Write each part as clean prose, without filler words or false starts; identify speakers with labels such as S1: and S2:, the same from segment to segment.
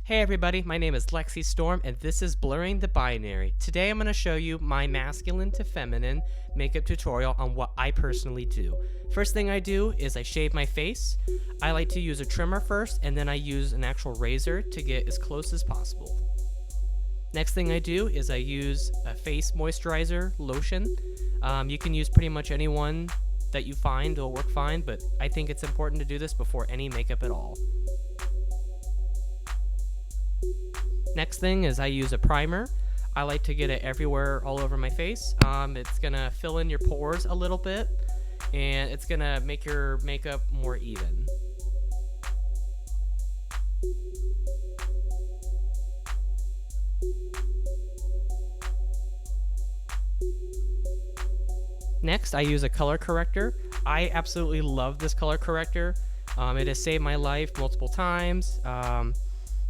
S1: Hey everybody, my name is Lexi Storm and this is Blurring the Binary. Today I'm going to show you my masculine to feminine makeup tutorial on what I personally do. First thing I do is I shave my face. I like to use a trimmer first and then I use an actual razor to get as close as possible. Next thing I do is I use a face moisturizer lotion. You can use pretty much any one that you find, it'll work fine, but I think it's important to do this before any makeup at all. Next thing is I use a primer. I like to get it everywhere, all over my face. It's gonna fill in your pores a little bit, and it's gonna make your makeup more even. Next, I use a color corrector. I absolutely love this color corrector. It has saved my life multiple times.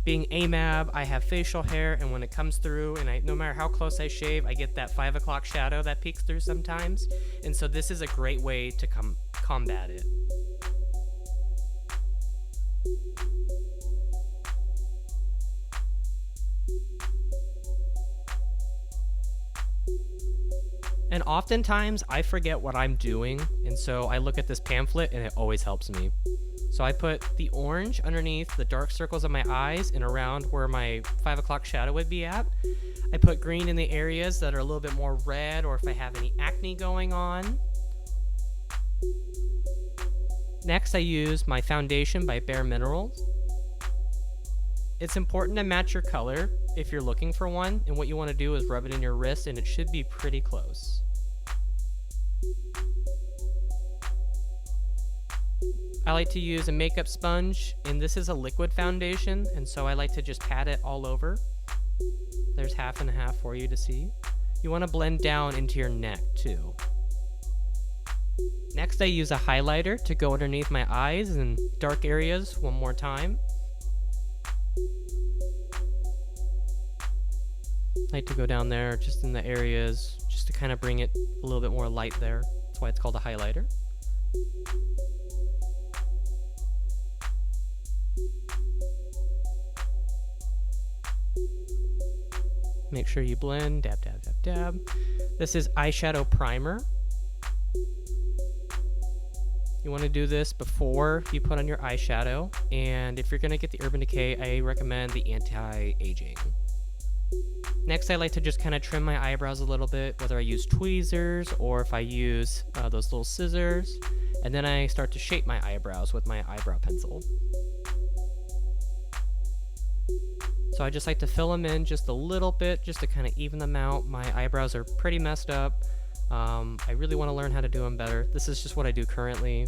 S1: Being AMAB, I have facial hair, and when it comes through, and no matter how close I shave, I get that 5 o'clock shadow that peeks through sometimes. And so this is a great way to combat it. And oftentimes I forget what I'm doing, and so I look at this pamphlet and it always helps me. So I put the orange underneath the dark circles of my eyes and around where my 5 o'clock shadow would be at. I put green in the areas that are a little bit more red, or if I have any acne going on. Next, I use my foundation by Bare Minerals. It's important to match your color if you're looking for one, and what you want to do is rub it in your wrist and it should be pretty close. I like to use a makeup sponge, and this is a liquid foundation, and so I like to just pat it all over. There's half and half for you to see. You want to blend down into your neck too. Next, I use a highlighter to go underneath my eyes and dark areas one more time. I like to go down there just in the areas just to kind of bring it a little bit more light there. That's why it's called a highlighter. Make sure you blend, dab, dab, dab, dab. This is eyeshadow primer. You want to do this before you put on your eyeshadow, and if you're going to get the Urban Decay, I recommend the anti-aging. Next, I like to just kind of trim my eyebrows a little bit, whether I use tweezers or if I use those little scissors, and then I start to shape my eyebrows with my eyebrow pencil. So I just like to fill them in just a little bit just to kind of even them out. My eyebrows are pretty messed up. I really want to learn how to do them better. This is just what I do currently.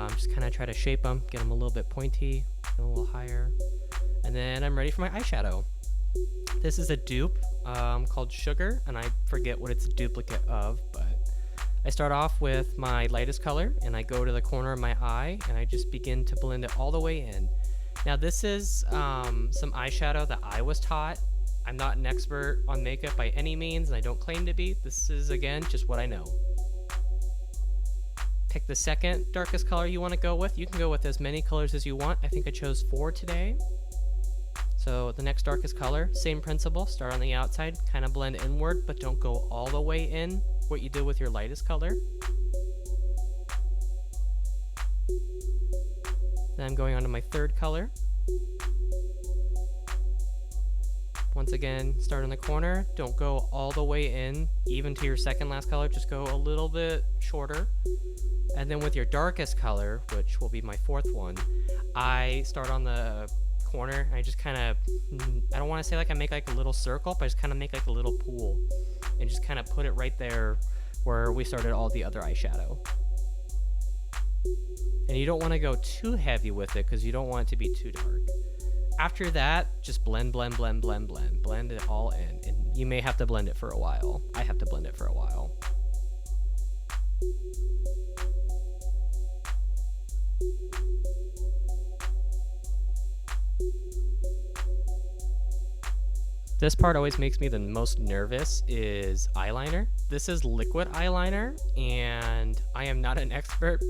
S1: Just kind of try to shape them, get them a little bit pointy, get them a little higher. And then I'm ready for my eyeshadow. This is a dupe called Sugar, and I forget what it's a duplicate of, but I start off with my lightest color, and I go to the corner of my eye, and I just begin to blend it all the way in. Now this is some eyeshadow that I was taught. I'm not an expert on makeup by any means, and I don't claim to be. This is, again, just what I know. Pick the second darkest color you want to go with. You can go with as many colors as you want. I think I chose 4 today. So the next darkest color, same principle. Start on the outside, kind of blend inward, but don't go all the way in what you did with your lightest color. Then I'm going on to my third color. Once again, start in the corner. Don't go all the way in, even to your second last color. Just go a little bit shorter. And then with your darkest color, which will be my 4th one, I start on the corner. I just kind of, I don't want to say like I make like a little circle, but I just kind of make like a little pool. And just kind of put it right there where we started all the other eyeshadow. And you don't want to go too heavy with it because you don't want it to be too dark. After that, just blend, blend, blend, blend, blend. Blend it all in. And you may have to blend it for a while. I have to blend it for a while. This part always makes me the most nervous is eyeliner. This is liquid eyeliner, and I am not an expert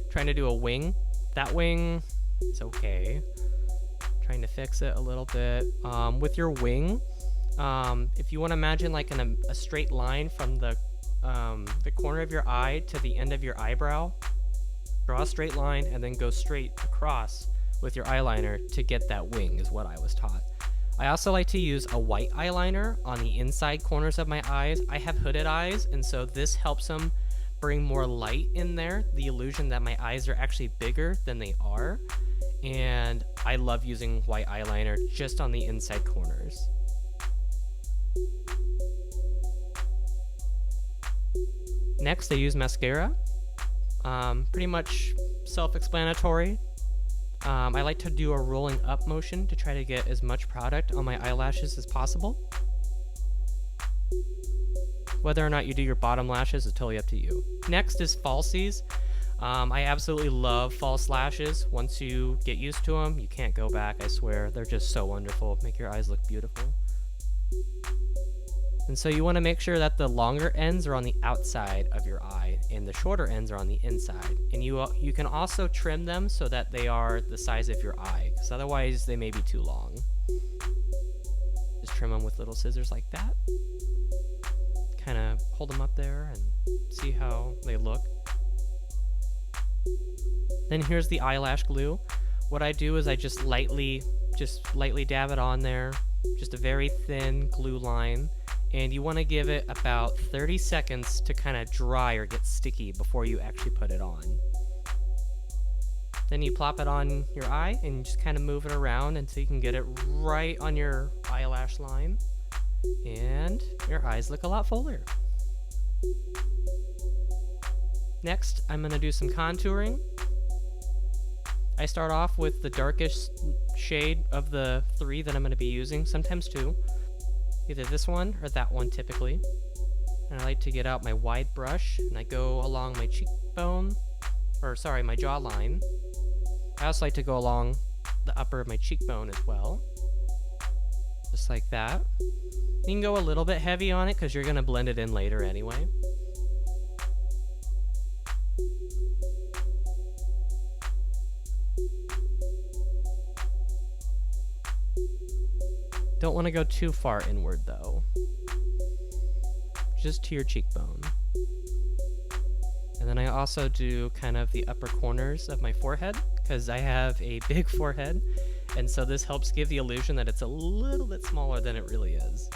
S1: trying to do a wing. That wing is okay. Trying to fix it a little bit. With your wing, if you want to imagine like in a straight line from the corner of your eye to the end of your eyebrow, draw a straight line and then go straight across with your eyeliner to get that wing is what I was taught. I also like to use a white eyeliner on the inside corners of my eyes. I have hooded eyes, and so this helps them bring more light in there, the illusion that my eyes are actually bigger than they are. And I love using white eyeliner just on the inside corners. Next, I use mascara. Pretty much self-explanatory. I like to do a rolling up motion to try to get as much product on my eyelashes as possible. Whether or not you do your bottom lashes is totally up to you. Next is falsies. I absolutely love false lashes. Once you get used to them, you can't go back, I swear. They're just so wonderful. Make your eyes look beautiful. And so you want to make sure that the longer ends are on the outside of your eye and the shorter ends are on the inside. And you can also trim them so that they are the size of your eye, because otherwise they may be too long. Just trim them with little scissors like that. Kind of hold them up there and see how they look. Then here's the eyelash glue. What I do is I just lightly dab it on there, just a very thin glue line. And you want to give it about 30 seconds to kind of dry or get sticky before you actually put it on. Then you plop it on your eye and just kind of move it around until you can get it right on your eyelash line. And your eyes look a lot fuller. Next, I'm going to do some contouring. I start off with the darkest shade of the 3 that I'm going to be using, sometimes 2. Either this one or that one typically. And I like to get out my wide brush and I go along my cheekbone, my jawline. I also like to go along the upper of my cheekbone as well. Just like that. You can go a little bit heavy on it because you're going to blend it in later anyway. Don't want to go too far inward though. Just to your cheekbone. And then I also do kind of the upper corners of my forehead because I have a big forehead, and so this helps give the illusion that it's a little bit smaller than it really is.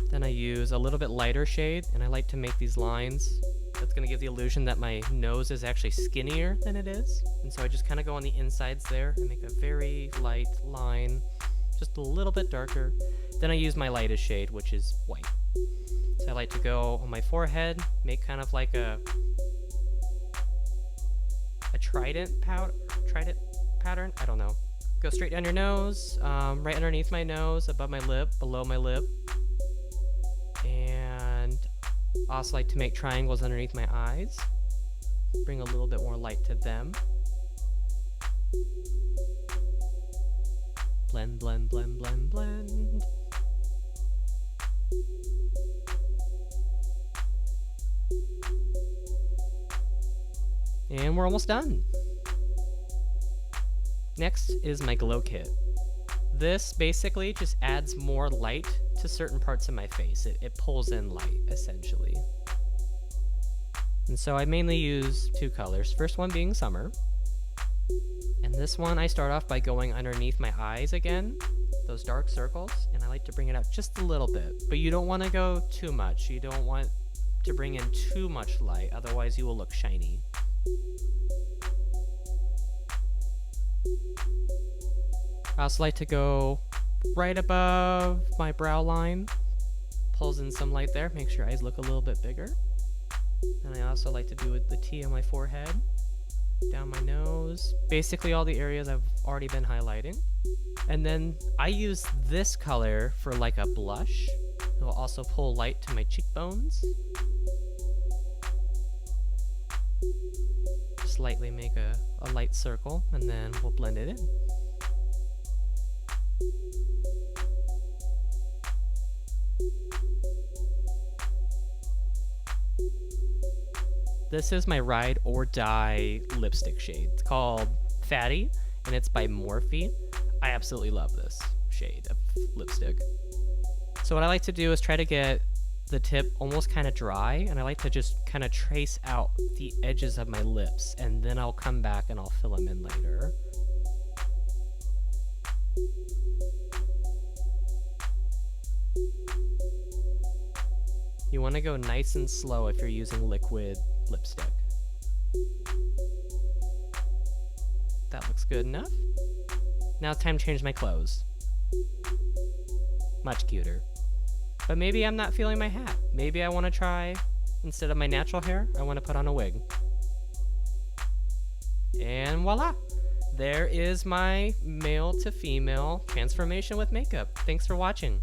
S1: Then I use a little bit lighter shade, and I like to make these lines. That's going to give the illusion that my nose is actually skinnier than it is. And so I just kind of go on the insides there and make a very light line, just a little bit darker. Then I use my lightest shade, which is white. So I like to go on my forehead, make kind of like a trident pattern, I don't know. Go straight down your nose, right underneath my nose, above my lip, below my lip. And also like to make triangles underneath my eyes. Bring a little bit more light to them. Blend, blend, blend, blend, blend. And we're almost done. Next is my glow kit. This basically just adds more light to certain parts of my face. It pulls in light, essentially. And so I mainly use 2 colors. First one being summer. And this one I start off by going underneath my eyes again, those dark circles, and I like to bring it out just a little bit. But you don't want to go too much. You don't want to bring in too much light, otherwise you will look shiny. I also like to go right above my brow line. Pulls in some light there, makes your eyes look a little bit bigger. And I also like to do the T on my forehead, down my nose, basically all the areas I've already been highlighting. And then I use this color for like a blush. It will also pull light to my cheekbones. Just lightly make a light circle and then we'll blend it in. This is my ride or die lipstick shade. It's called Fatty, and it's by Morphe. I absolutely love this shade of lipstick. So what I like to do is try to get the tip almost kind of dry, and I like to just kind of trace out the edges of my lips, and then I'll come back and I'll fill them in later. You want to go nice and slow if you're using liquid lipstick. That looks good enough. Now it's time to change my clothes. Much cuter. But maybe I'm not feeling my hat. Maybe I want to try, instead of my natural hair, I want to put on a wig. And voila! There is my male to female transformation with makeup. Thanks for watching.